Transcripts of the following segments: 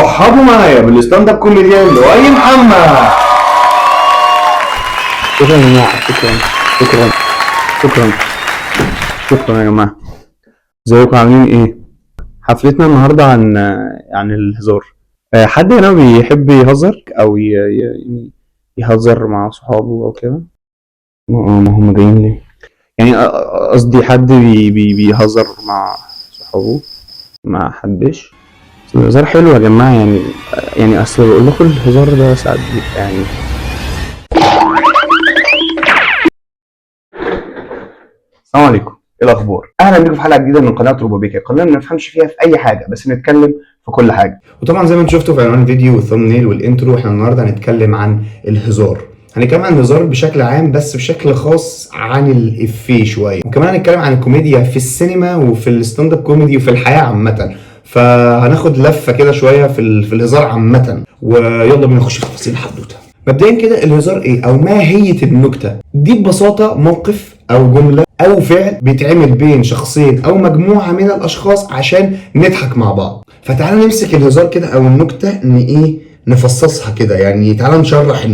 رحبوا معايا بالستاند اب كوميديان لؤي محمد. شكرا يا جماعة، شكرا شكرا شكرا يا جماعة. ازيكم عاملين ايه؟ حفلتنا النهاردة عن الهزار. حد هنا بيحب يهزر او يهزر مع صحابه او كده؟ ما هم جايين ليه؟ يعني قصدي حد بيهزر مع صحابه، ما حدش. الهزار حلو يا جماعة، يعني اصل بقول لكم الهزار ده ساعات يعني. السلام عليكم، ايه الاخبار؟ اهلا بيكم في حلقه جديده من قناه روبابيكا، قناه ما نفهمش فيها في اي حاجه بس نتكلم في كل حاجه. وطبعا زي ما انتم شفتوا في عنوان الفيديو والثمبنيل والانترو، احنا النهارده هنتكلم عن الهزار. هنتكلم عن الهزار بشكل عام، بس بشكل خاص عن الافيه شويه، وكمان هنتكلم عن الكوميديا في السينما وفي الستاند اب كوميدي وفي الحياه عامه. فهناخد لفه كده شويه في الهزار عامه، ويلا بينا نخش في تفاصيل الحدوته. مبدئيا كده، الهزار ايه او ماهيه النكته؟ دي ببساطه موقف او جمله او فعل بيتعمل بين شخصين او مجموعه من الاشخاص عشان نضحك مع بعض. فتعالى نمسك الهزار كده او النكته نفصصها كده. يعني تعالى نشرح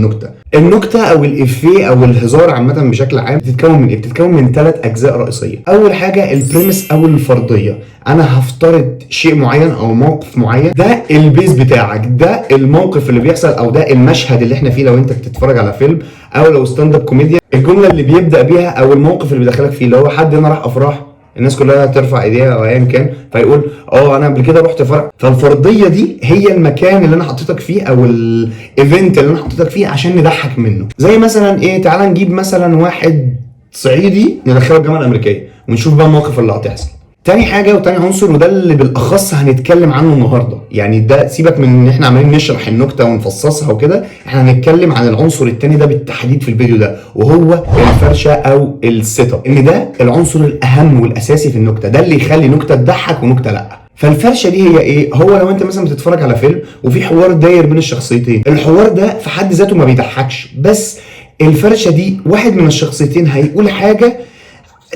النكته او الافيه او الهزار عامه بشكل عام بتتكون من ايه؟ بتتكون من 3 اجزاء رئيسيه. اول حاجه البريمس او الفرضيه. انا هفترض شيء معين او موقف معين، ده البيز بتاعك، ده الموقف اللي بيحصل او ده المشهد اللي احنا فيه لو انت بتتفرج على فيلم او لو ستاند اب كوميديا. الجمله اللي بيبدا بيها او الموقف اللي بيدخلك فيه، اللي هو حد هنا راح افراح الناس كلها ترفع ايديها او ايا كان، فيقول انا قبل كده رحت فرح. فالفرضيه دي هي المكان اللي انا حطيتك فيه او الايفنت اللي انا حطيتك فيه عشان نضحك منه. زي مثلا ايه، تعال نجيب مثلا واحد صعيدي ندخله الجامعه الامريكيه ونشوف بقى المواقف اللي هتحصل. تاني حاجه وتاني عنصر، وده اللي بالاخص هنتكلم عنه النهارده، يعني ده سيبك من ان احنا عمالين نشرح النكته ونفصصها وكده، احنا هنتكلم عن العنصر التاني ده بالتحديد في الفيديو ده، وهو الفرشه او السيت اب. ان ده العنصر الاهم والاساسي في النكته، ده اللي يخلي نكته تضحك ونكته لا. فالفرشه دي هي ايه؟ هو لو انت مثلا بتتفرج على فيلم وفي حوار داير بين الشخصيتين، الحوار ده في حد ذاته ما بيضحكش، بس الفرشه دي واحد من الشخصيتين هيقول حاجه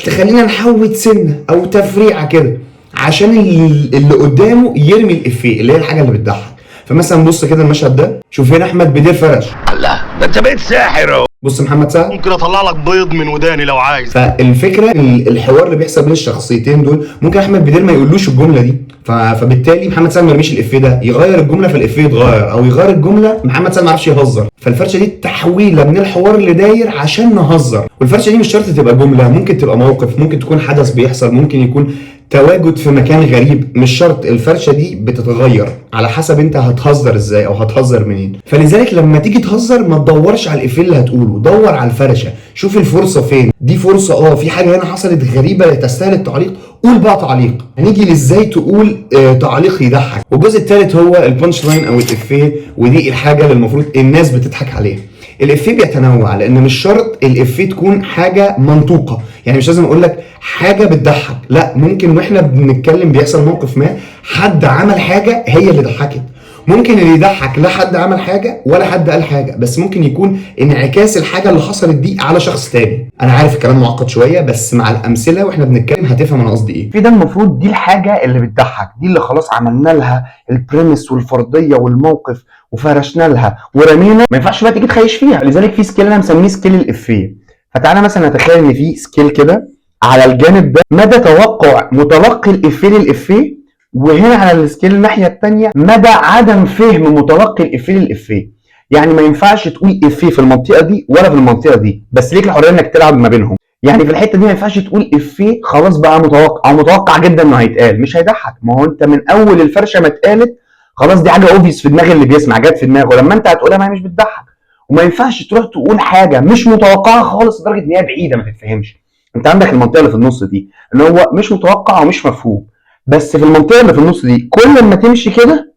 تخلينا نحوت سنه او تفريعه كده عشان اللي قدامه يرمي الافيه اللي هي الحاجه اللي بتضحك. فمثلا بص كده المشهد ده، شوف هنا احمد بدير فرش. الله، ده انت بقيت ساحر اهو. بص محمد سعد، ممكن اطلع لك بيض من وداني لو عايز. فالفكره الحوار اللي بيحصل بين الشخصيتين دول ممكن احمد بدير ما يقولوش الجمله دي، فبالتالي محمد سعد ما يرميش الافيه ده، يغير الجمله فالافيه يتغير، او يغير الجمله محمد سعد ما يعرفش يهزر. فالفرشه دي تحويله من الحوار اللي داير عشان نهزر. والفرشه دي مش شرط تبقى جمله، ممكن تبقى موقف، ممكن تكون حدث بيحصل، ممكن يكون تواجد في مكان غريب، مش شرط. الفرشه دي بتتغير على حسب انت هتهزر ازاي او هتهزر منين. فلذلك لما تيجي تهزر ما تدورش على الافيه اللي هتقوله، دور على الفرشه، شوف الفرصه فين. دي فرصه في حاجه هنا حصلت غريبه تستاهل التعليق، قول بقى تعليق. هنيجي لازاي تقول تعليق يضحك. والجزء الثالث هو البانش لاين او الافيه، ودي الحاجه اللي المفروض الناس بتضحك عليها. الافيه بيتنوع، لان مش شرط الافيه تكون حاجه منطوقه، يعني مش لازم اقول لك حاجه بتضحك، لا، ممكن واحنا بنتكلم بيحصل موقف ما، حد عمل حاجه هي اللي ضحكت. ممكن اللي يضحك لا حد عمل حاجه ولا حد قال حاجه، بس ممكن يكون انعكاس الحاجه اللي حصلت دي على شخص تاني. انا عارف الكلام معقد شويه، بس مع الامثله واحنا بنتكلم هتفهم انا قصدي ايه. في ده المفروض دي الحاجه اللي بتضحك، دي اللي خلاص عملنا لها البريمس والفرضيه والموقف وفرشنا لها ورمينا، ما ينفعش بقى تيجي تخيش فيها. لذلك في سكيل انا مسميه سكيل الافيه. فتعالى مثلا نتخيل ان في سكيل كده، على الجانب ده مدى توقع متلقي الافيه للافيه، وهنا على السكيل الناحيه الثانيه مدى عدم فهم متلقي الافيه للافيه. يعني ما ينفعش تقول افيه في المنطقه دي ولا في المنطقه دي، بس ليك الحريه انك تلعب ما بينهم. يعني في الحته دي ما ينفعش تقول افيه خلاص بقى متوقع او متوقع جدا انه هيتقال، مش هيضحك. ما هو انت من اول الفرشه ما اتقالت خلاص، دي حاجه اوبفيس في دماغ اللي بيسمع، جت في دماغه لما انت هتقولها، ما هي مش بتضحك. وما ينفعش تروح تقول حاجه مش متوقعه خالص لدرجه ان هي بعيده ما تتفهمش. انت عندك المنطقه اللي في النص دي اللي هو مش متوقع ومش مفهوم، بس في المنطقه اللي في النص دي كل ما تمشي كده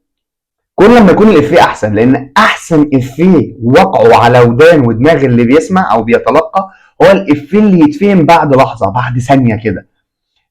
كل ما يكون الافيه احسن، لان احسن افيه وقعه على ودان ودماغ اللي بيسمع او بيتلقى هو الافيه اللي يتفهم بعد لحظه، بعد ثانيه كده،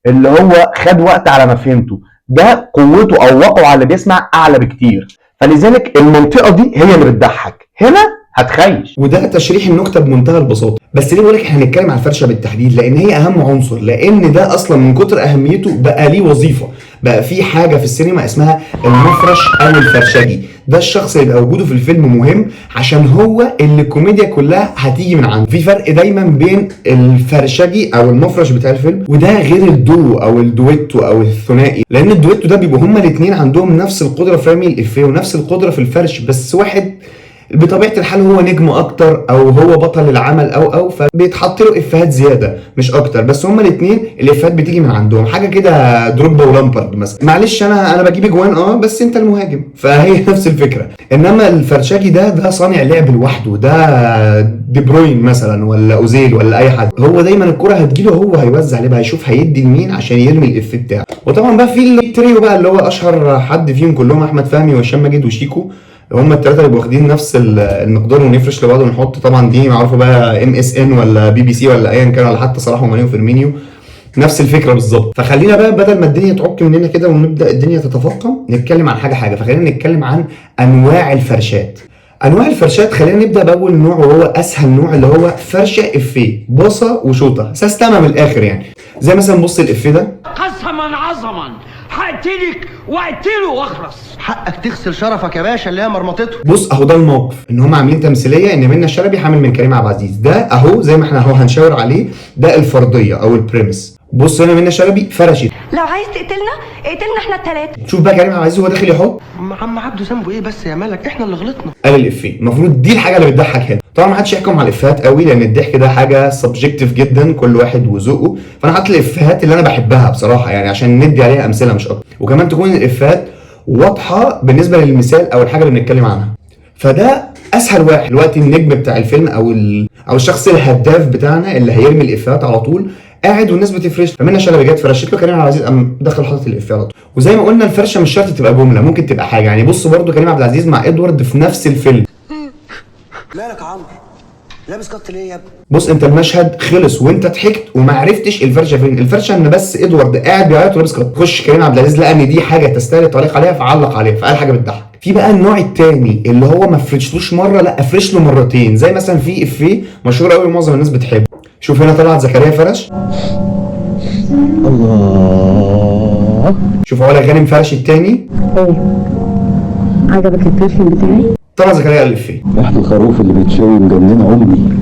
اللي هو خد وقت على ما فهمته، ده قوته او وقعه على اللي بيسمع اعلى بكتير. فلذلك المنطقه دي هي اللي بتضحك، هنا هتخيش. وده تشريح النكته بمنتهى البساطه. بس ليه بقول لك احنا هنتكلم على الفرشه بالتحديد؟ لان هي اهم عنصر، لان ده اصلا من كتر اهميته بقى ليه وظيفه، بقى في حاجه في السينما اسمها المفرش او الفرشجي. ده الشخص اللي بقى وجوده في الفيلم مهم عشان هو اللي الكوميديا كلها هتيجي من عنده. في فرق دايما بين الفرشجي او المفرش بتاع الفيلم وده غير الدو او الدويتو او الثنائي، لان الدويتو ده بيبقوا هما الاثنين عندهم نفس القدره في رمي الافيه ونفس القدره في الفرش، بس واحد بطبيعه الحال هو نجم اكتر او هو بطل العمل او فبيتحط له افيهات زياده مش اكتر، بس هما الاثنين الافيهات بتيجي من عندهم. حاجه كده دروجبا ولامبرد مثلا، معلش انا بجيب اجوان بس انت المهاجم، فهي نفس الفكره. انما الفرشاجي ده صانع لعب لوحده، ده دي بروين مثلا ولا اوزيل ولا اي حد، هو دايما الكره هتجيله هو هيوزع عليه بقى، هيشوف هيدي لمين عشان يرمي الافيه بتاعه. وطبعا بقى في التريو بقى اللي هو اشهر حد فيهم كلهم احمد فهمي وهشام ماجد وشيكو، هم الثلاثه اللي واخدين نفس المقدار ونفرش لبعض ونحط. طبعا دي معروفه بقى MSN ولا BBC ولا ايا كان، ولا حتى صلاح وماني وفيرمينيو، نفس الفكره بالظبط. فخلينا بقى بدل ما الدنيا تعك مننا كده ونبدا الدنيا تتفاقم نتكلم عن حاجه. فخلينا نتكلم عن انواع الفرشات. انواع الفرشات خلينا نبدا باول نوع وهو اسهل نوع اللي هو فرشه افيه، بوصه وشوطه، سستمه من الاخر يعني. زي مثلا بص الافيه ده: قسما عظما هقتلك واقتله واخلص. حقك تغسل شرفك يا باشا اللي هي مرمطته. بص اهو ده الموقف ان هم عاملين تمثيليه ان منى شلبي حامل من كريم عبد العزيز، ده اهو زي ما احنا اهو هنشاور عليه، ده الفرضيه او البريمس. بص هنا منى شلبي فرشت. لو عايز تقتلنا اقتلنا احنا الثلاثه. شوف بقى كريم عبد العزيز هو داخل يحط عم عبده ذنبه ايه بس يا مالك؟ احنا اللي غلطنا. قال الافيه. المفروض دي الحاجه اللي بتضحك هنا. طبعا ما حدش يحكم على الافيهات قوي لان الضحك ده حاجه سبجكتيف جدا، كل واحد وذوقه، فانا حاطط الافيهات اللي انا بحبها بصراحه يعني عشان ندي عليها امثله مش اكتر، وكمان تكون الافيهات واضحه بالنسبه للمثال او الحاجه اللي بنتكلم عنها. فده اسهل واحد دلوقتي، النجم بتاع الفيلم او الشخص الهداف بتاعنا اللي هيرمي الافيهات على طول قاعد والناس بتفرش. فمنى شلبي جت فرشت له، كريم عبد العزيز قام دخل حاطط الافيه على طول. وزي ما قلنا الفرشه مش شرط تبقى جمله، ممكن تبقى حاجه يعني. بص برده كريم عبد العزيز مع ادوارد في نفس الفيلم. مالك يا عمرو؟ لابس كت ليه يا ابني؟ بص انت المشهد خلص وانت ضحكت وما عرفتش الفرشه فين. الفرشه ان بس ادوارد قاعد بيعيط ولابس كت، خش كريم عبد العزيز لقى ان دي حاجه تستاهل التعليق عليها فعلق عليها فقال حاجه بتضحك. في بقى النوع الثاني اللي هو ما فرشلوش مره، لا افرش له مرتين. زي مثلا في افيه مشهور قوي معظم الناس بتحبه، شوف هنا طلعت زكريا فرش، الله. شوف علا غانم فرش الثاني، عجبك البرفيوم بتاعي؟ طلع زكريا قال الافيه ريحة الخروف اللي بتشوي مجننة امي.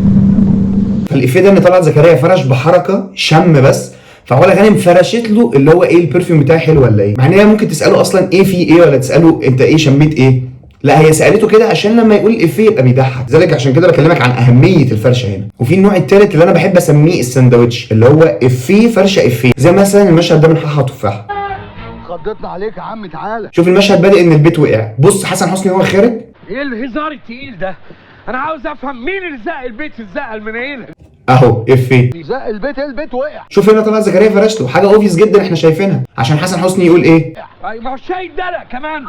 فالافيه ده ان طلعت زكريا فرش بحركه شم بس، فعلا غانم فرشت له اللي هو ايه البرفيوم بتاعي حلو ولا ايه، مع ان هي ممكن تساله اصلا ايه في ايه ولا تساله انت ايه شميت ايه، لا هي سالته كده عشان لما يقول الافيه يبقى بيضحك. لذلك عشان كده بكلمك عن اهميه الفرشه هنا. وفي النوع الثالث اللي انا بحب اسميه الساندوتش، اللي هو افيه فرشه افيه. زي مثلا المشهد ده من حاحه تفاحه، خضتنا عليك يا عم تعالى. شوف المشهد بادئ ان البيت وقع، بص حسن حسني هو خارج، ايه الهزار التقيل ده؟ انا عاوز افهم مين اللي زق البيت الزقه المنيله. اهو افيه. زق البيت وقع. شوف هنا طلع زكريا فرش له حاجه اوفيس جدا احنا شايفينها عشان حسن حسني يقول ايه؟ ما هو الشاي اتدلق كمان.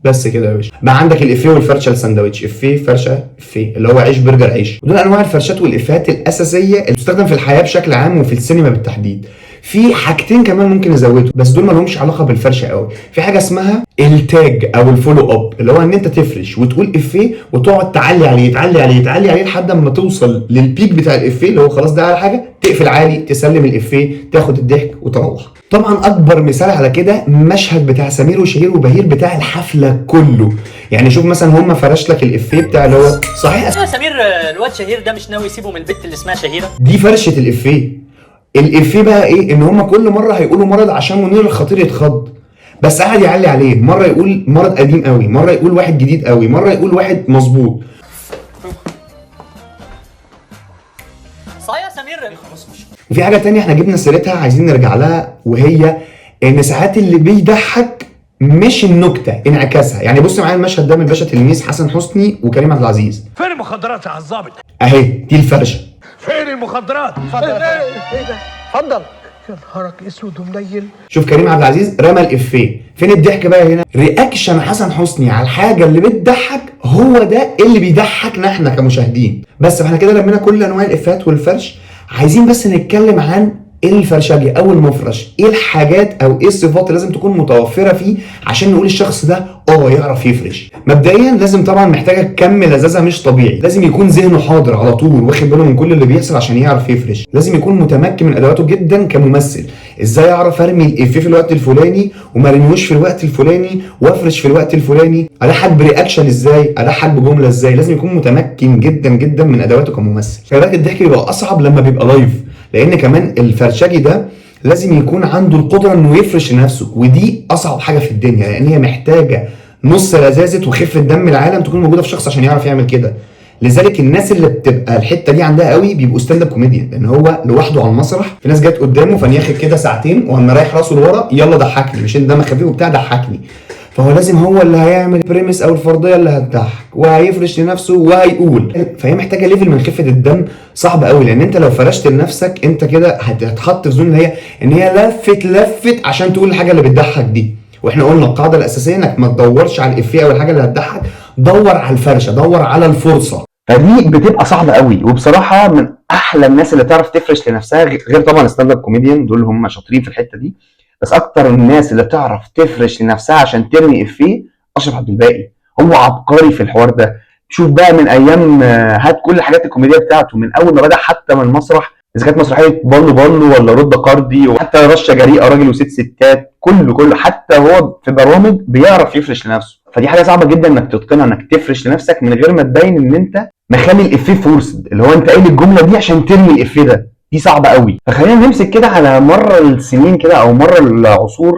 بس كده يا باشا بقى عندك الافيه والفرشه الساندوتش، افيه فرشه افيه اللي هو عيش برجر عيش. ودول انواع الفرشات والافيهات الاساسيه اللي بتستخدم في الحياه بشكل عام وفي السينما بالتحديد. في حاجتين كمان ممكن نزودهم بس دول ما لهمش علاقه بالفرشه قوي. في حاجه اسمها التاج او الفولو اب، اللي هو ان انت تفرش وتقول افيه وتقعد تعلي عليه لحد ما توصل للبيك بتاع الافيه اللي هو خلاص ده على حاجه، تقفل عالي تسلم الافيه تاخد الضحك وتروح. طبعا اكبر مثال على كده مشهد بتاع سمير وشهير وبهير بتاع الحفله كله. يعني شوف مثلا هم فرش لك الافيه بتاع اللي هو صحيح سمير الواد شهير ده مش ناوي يسيبه من البت اللي اسمها شهيره. دي فرشه الافيه. الافيه بقى ايه؟ ان هم كل مره هيقولوا مرض عشان منير الخطير يتخض، بس قاعد يعلي عليه، مره يقول مرض قديم قوي، مره يقول واحد جديد قوي، مره يقول واحد مظبوط. صايع سمير. وفي حاجه تانية احنا جبنا سيرتها عايزين نرجع لها، وهي ان ساعات اللي بيضحك مش النكته انعكاسها. يعني بص معايا المشهد ده من باشا تلميذ حسن حسني وكريم عبد العزيز. فين المخدرات يا الظابط؟ اهي دي الفرشه. فين المخدرات؟ اتفضل ايه ده؟ اتفضل. يا نهارك اسود ومنيل. شوف كريم عبد العزيز رمى الافيه، فين الضحك بقى هنا؟ رياكشن حسن حسني على الحاجه اللي بتضحك هو ده اللي بيضحكنا احنا كمشاهدين. بس فاحنا كده لمينا كل انواع الافيهات والفرش. عايزين بس نتكلم عن الفرشجي او المفرش، ايه الحاجات او ايه الصفات اللي لازم تكون متوفره فيه عشان نقول الشخص ده يعرف يفرش. مبدئيا لازم طبعا محتاجه كم لذاذه مش طبيعي، لازم يكون ذهنه حاضر على طول واخد باله من كل اللي بيحصل عشان يعرف يفرش. لازم يكون متمكن من ادواته جدا كممثل، ازاي اعرف ارمي الافيه في الوقت الفلاني وما ارميهوش في الوقت الفلاني وافرش في الوقت الفلاني، اضحك برياكشن ازاي، اضحك بجمله ازاي. لازم يكون متمكن جدا جدا من ادواته كممثل. خلي بالك الضحك بيبقى اصعب لما بيبقى لايف، لان كمان الفرشجي ده لازم يكون عنده القدره انه يفرش لنفسه، ودي اصعب حاجه في الدنيا، لان هي محتاجه نص لذاذه وخفه دم العالم تكون موجوده في شخص عشان يعرف يعمل كده. لذلك الناس اللي بتبقى الحته دي عندها قوي بيبقوا ستاند اب كوميديان، لان هو لوحده على المسرح، في ناس جت قدامه فنياخد كده ساعتين وانا رايح راسه لورا يلا ضحكني، مش انت دمك خفيف وبتاع ضحكني. فهو لازم هو اللي هيعمل بريمس او الفرضيه اللي هتضحك وهيفرش لنفسه وهيقول. فهي محتاجه ليفل من خفه الدم صعب قوي، لان انت لو فرشت لنفسك انت كده هتتحط في زون اللي هي ان هي لفت عشان تقول الحاجه اللي بتضحك دي. واحنا قلنا القاعده الاساسيه انك ما تدورش على الافيه او الحاجه اللي هتضحك، دور على الفرشه، دور على الفرصه. فدي بتبقى صعبه قوي. وبصراحه من احلى الناس اللي تعرف تفرش لنفسها، غير طبعا ستاند اب كوميديان دول هم شاطرين في الحته دي، بس اكتر الناس اللي بتعرف تفرش لنفسها عشان ترمي افيه اشرف عبد الباقي. هو عبقري في الحوار ده. شوف بقى من ايام هات كل الحاجات الكوميديه بتاعته من اول ما بدا، حتى من المسرح، اذا كانت مسرحيه بالو ولا رد قردي، وحتى رشه جريئه راجل وست ستات، كله حتى هو في برامج بيعرف يفرش لنفسه. فدي حاجه صعبه جدا انك تتقنها، انك تفرش لنفسك من غير ما تبين ان انت مخلي الافيه فورسد، اللي هو انت قايل الجمله دي عشان ترمي الافيه ده. دي صعبه قوي. فخلينا نمسك كده على مر السنين كده او مر العصور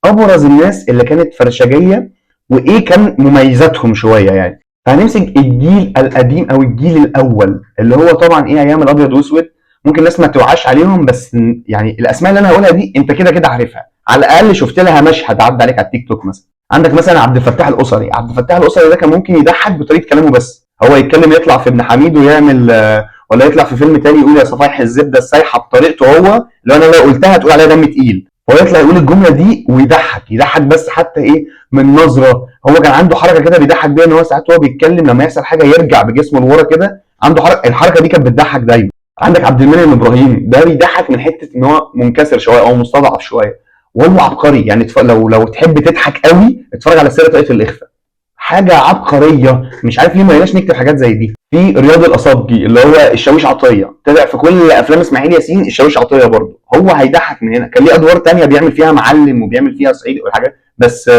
ابرز الناس اللي كانت فرشجيه وايه كان مميزاتهم شويه يعني. فهنمسك الجيل القديم او الجيل الاول اللي هو طبعا ايه ايام الابيض واسود. ممكن الناس ما توعاش عليهم، بس يعني الاسماء اللي انا هقولها دي انت كده عارفها، على الاقل شفت لها مشهد عدى عليك على التيك توك مثلا. عندك مثلا عبد الفتاح الاسري. عبد الفتاح الاسري ده كان ممكن يضحك بطريقه كلامه بس، هو يتكلم يطلع في ابن حميد ويعمل ولا يطلع في فيلم تاني يقول يا صفايح الزبده السايحه بطريقته هو، لو انا قلتها تقول عليها دم تقيل. هو يطلع يقول الجمله دي ويضحك بس، حتى ايه من نظره. هو كان عنده حركه كده بيضحك بيها، ان هو ساعات وهو بيتكلم لما يحصل حاجه يرجع بجسمه لورا كده، عنده الحركه دي كانت بتضحك دايما. عندك عبد المنعم ابراهيم ده بيضحك من حته ان هو منكسر شويه او مستضعف شويه، وهو عبقري يعني. لو تحب تضحك قوي اتفرج على سيره طريقه الاخفاء، حاجه عبقريه. مش عارف ليه ما لقيناش نكتب حاجات زي دي. في رياض الاصابجي اللي هو الشاويش عطيه، طلع في كل افلام اسماعيل ياسين الشاويش عطيه برضه، هو هيضحك من هنا. كان ليه ادوار تانية بيعمل فيها معلم وبيعمل فيها صعيدي والحاجات، بس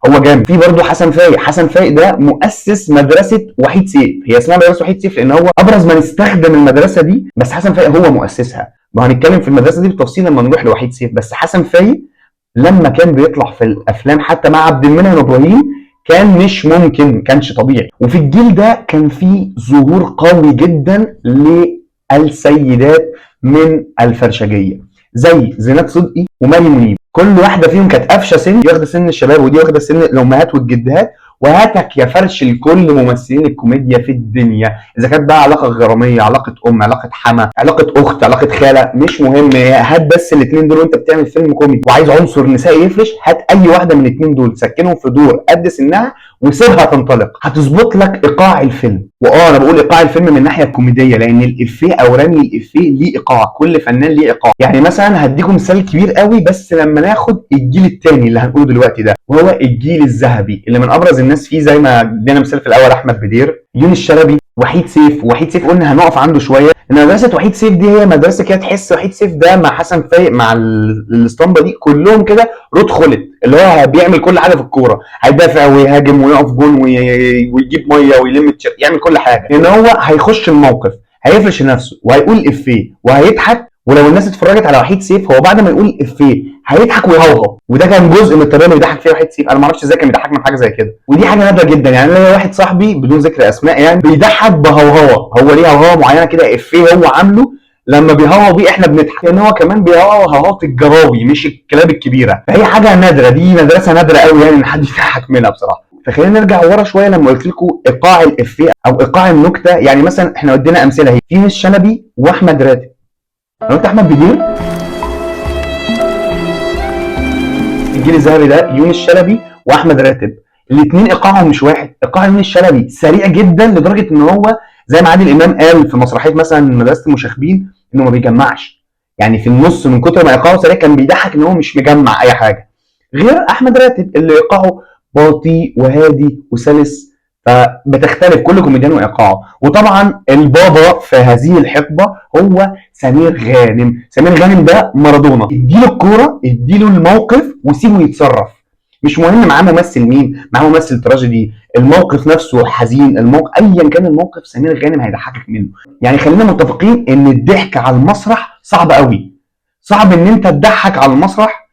هو جامد. في برضه حسن فايق ده مؤسس مدرسه وحيد سيف. هي اسمها مدرسه وحيد سيف لان هو ابرز من استخدم المدرسه دي، بس حسن فايق هو مؤسسها. وهنتكلم في المدرسه دي بالتفصيل لما نروح لوحيد سيف. بس حسن فايق لما كان بيطلع في الافلام حتى مع عبد المنعم ابراهيم كان مش ممكن، ما كانش طبيعي. وفي الجيل ده كان في ظهور قوي جدا للسيدات من الفرشجيه زي زينات صدقي ومي منيب. كل واحده فيهم كانت قافشه سن، دي واخده سن الشباب ودي واخده سن الامهات والجدات، وهاتك يا فرش لكل ممثلين الكوميديا في الدنيا. اذا كانت بقى علاقه غراميه، علاقه ام، علاقه حما، علاقه اخت، علاقه خاله، مش مهم، هات بس الاثنين دول وانت بتعمل فيلم كوميدي وعايز عنصر نسائي يفرش، هات اي واحده من الاثنين دول سكنهم في دور قد سنها وسيبها تنطلق، هتظبط لك ايقاع الفيلم. انا بقول ايقاع الفيلم من الناحيه الكوميديه، لان الافيه او رمي الافيه ليه ايقاع، كل فنان ليه ايقاع. يعني مثلا هديكم مثال كبير قوي، بس لما ناخد الجيل الثاني اللي هنقوله دلوقتي ده، وهو الجيل الذهبي اللي من ابرز الناس فيه زي ما ادينا مثال في الاول احمد بدير، يونس شلبي، وحيد سيف قلنا هنقف عنده شويه. ان مدرسه وحيد سيف دي هي مدرسه كده تحس وحيد سيف ده مع حسن فايق مع الاسطمبه دي كلهم كده رود خلت، اللي هو بيعمل كل حاجه في الكوره، هيدافع ويهاجم ويقف جون ويجيب ميه ويلم يعمل كل حاجه. لان هو هيخش الموقف هيفرش نفسه وهيقول افيه وهيضحك. ولو الناس اتفرجت على وحيد سيف هو بعد ما يقول افيه هيضحك ويهوهو، وده كان جزء من الطريقه اللي بيضحك فيها وحيد سيف. انا ما اعرفش ازاي كان بيضحكنا بحاجه زي كده، ودي حاجه نادره جدا. يعني انا واحد صاحبي بدون ذكر اسماء يعني بيضحك بهوهوه، هو ليه هوهوه معينه كده، افيه هو عامله لما بيهوهو بيه احنا بنضحك، لان هو كمان بيهوهو هوهوه الجراوي مش الكلاب الكبيره. فهي حاجه نادره، دي مدرسه نادره قوي يعني ان حد يضحك منها بصراحه. فخلينا نرجع ورا شويه لما قلت لكم ايقاع الافيه او ايقاع النكته. يعني مثلا احنا ودينا امثله اهي، يونس شلبي واحمد راتب. انا قلت احمد بدير، الجيل الذهبي ده يونس شلبي واحمد راتب، الاثنين ايقاعهم مش واحد. ايقاع يونس شلبي سريع جدا لدرجه ان هو زي ما عادل امام قال في مسرحيه مثلا مدرسه المشاغبين انه ما بيجمعش، يعني في النص من كتر ما ايقاعه سريع كان بيضحك ان هو مش مجمع اي حاجه. غير احمد راتب اللي ايقاعه بطيء وهادي وسلس، فبتختلف كل كوميديان وايقاعه. وطبعا البابا في هذه الحقبه هو سمير غانم. سمير غانم ده مارادونا، اديله الكوره اديله الموقف وسيبه يتصرف، مش مهم معاه ممثل مين، معاه ممثل تراجيدي، الموقف نفسه حزين، الموقف ايا كان الموقف سمير غانم هيضحكك منه. يعني خلينا متفقين ان الضحك على المسرح صعب قوي، صعب ان انت تضحك على المسرح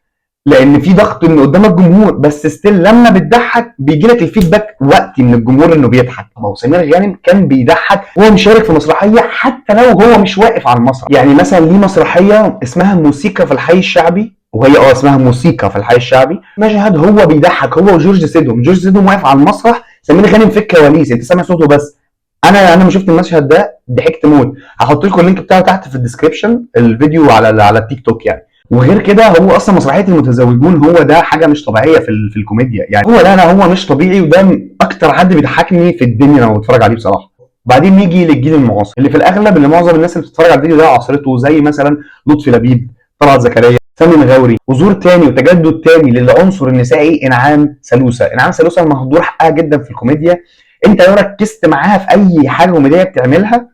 لان في ضغط من قدام الجمهور، بس ستيل لما بتضحك بيجي لك الفيدباك وقتي من الجمهور انه بيضحك. ما هو سمير غانم كان بيضحك وهو مشارك في مسرحيه حتى لو هو مش واقف على المسرح. يعني مثلا ليه مسرحيه اسمها موسيقى في الحي الشعبي، وهي اسمها موسيقى في الحي الشعبي، مشهد هو بيضحك هو وجورج سيدهم، جورج سيدهم واقف على المسرح، سمير غانم في الكواليس انت سامع صوته بس. انا لما شفت المشهد ده ضحكت موت. هحط لكم اللينك بتاعه تحت في الديسكربشن الفيديو على التيك توك يعني. وغير كده هو اصلا مسرحيه المتزوجون هو ده حاجه مش طبيعيه في الكوميديا يعني. هو لا هو مش طبيعي، وده اكتر حد بيضحكني في الدنيا لما بتفرج عليه بصراحه. بعدين نيجي للجيل المعاصر اللي في الاغلب اللي معظم الناس اللي بتتفرج على الفيديو ده عصرته، زي مثلا لطفي لبيب، طلعت زكريا، سامي مغاوري. وظهور تاني وتجدد تاني للعنصر النسائي انعام سالوسة. انعام سالوسة مهدور حقها جدا في الكوميديا. انت لو ركزت معاها في اي حاجه كوميديه بتعملها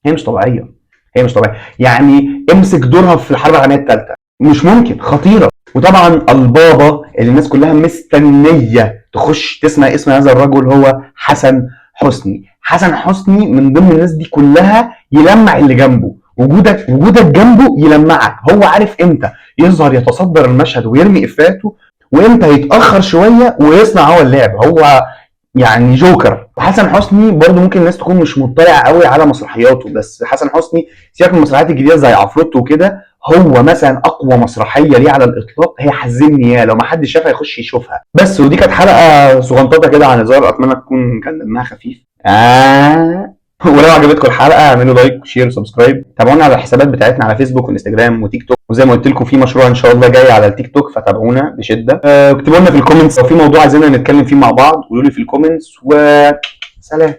هي مش طبيعيه، هي مش طبيعيه. يعني امسك دورها في الحرب العالميه الثالثه، مش ممكن، خطيره. وطبعا البابا اللي الناس كلها مستنيه تخش تسمع اسم هذا الرجل هو حسن حسني. حسن حسني من ضمن الناس دي كلها يلمع اللي جنبه، وجودك جنبه يلمعك. هو عارف امتى يظهر يتصدر المشهد ويرمي افاته، وامتى يتاخر شويه ويصنع هو اللعب. هو يعني جوكر. حسن حسني برضو ممكن الناس تكون مش مطلعه قوي على مسرحياته، بس حسن حسني سيبك من المسرحيات الجديده زي عفروتو وكده، هو مثلا اقوى مسرحيه ليه على الاطلاق هي حزني يا، لو ما حدش شافها يخش يشوفها. بس ودي كانت حلقه صغنططه كده عن هزار، اتمنى تكون كان دمها خفيف. ولو عجبتكم الحلقه اعملوا لايك وشير وسبسكرايب. تابعونا على الحسابات بتاعتنا على فيسبوك وانستجرام وتيك توك، وزي ما قلت لكم في مشروع ان شاء الله جاي على التيك توك فتابعونا بشده. اكتبوا لنا في الكومنتس لو في موضوع عايزين نتكلم فيه مع بعض، قولوا لي في الكومنتس، وسلام.